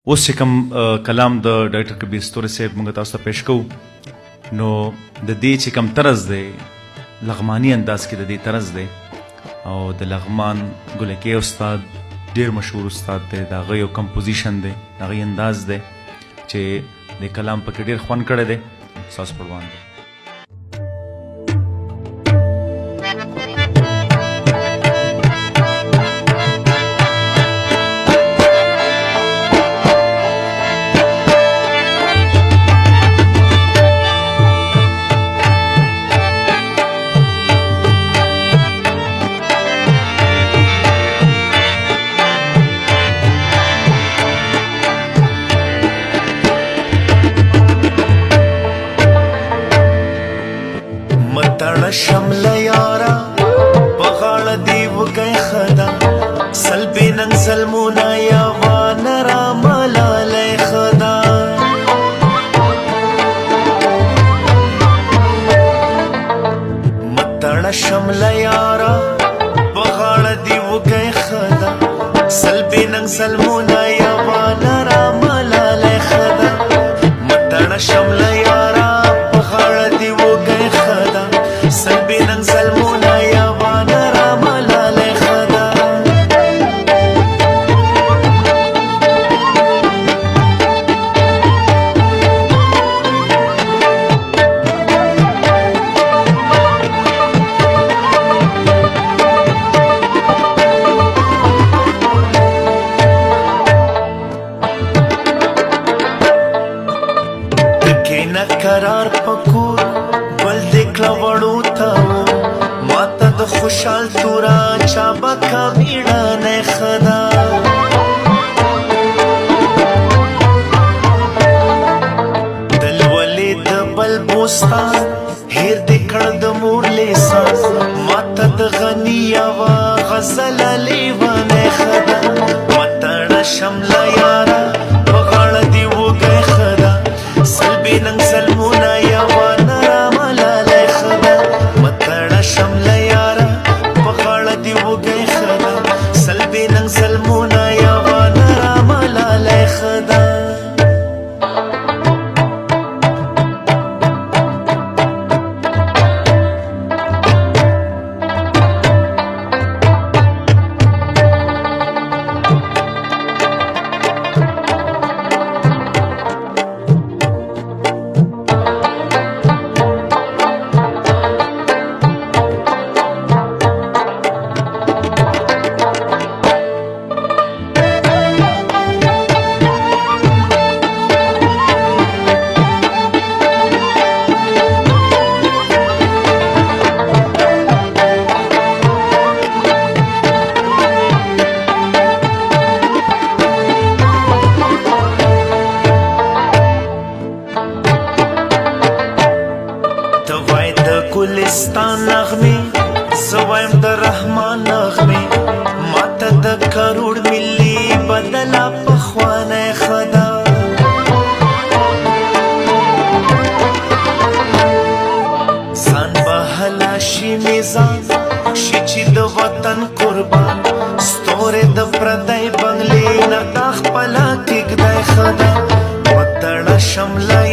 اوس چې کوم کلام د ډاکټر کبیر ستوري صاحب موږ تاسو ته پیش کوو نو د دې چې کوم طرز دی لغماني انداز کې د دې طرز دی او د لغمان ګلکې استاد ډېر مشهور استاد دی د هغه یو کمپوزیشن دی د هغه انداز دی چې د کلام پکې ډېر خوند کړی دی ستاسو پر وړاندې شمل یارا بغاړ دی وګي خدا سلبي نن سلمونا یا وانرا ملالای خدا متړ شمل یارا بغاړ دی وګي خدا سلبي نن سلمونا یا وانرا ملالای خدا متړ شمل یارا بغاړ دی وګي خدا سلبي نن سلمونا یا وانا ملالای خدا دکینا قرار پکور بل دکلا وړو ماته د خوشحال تورا چابا کا ویړانه خدا دل ولې د بل بوستان هیر د کړ د مور لیسان ماته د غنی وا غزل لیوانه خدا متړ شمل یارا بغاړ دی وګي خدا سلبي نن سلمونا یا وانا ملالای خدا متړ شمل یارا بغاړ دی وګي خدا سلبي نن سلمونا یا وانا ملالای خدا ګلستان نغمه زوایم د رحمان نغمه ماته د کروڑ ملي بدلا پخوانه خدا سان بهلا شي میزان شي چې د وطن قربان ستوره د پردای بنگلې نه تخ پلا کې خدا وتړه شمل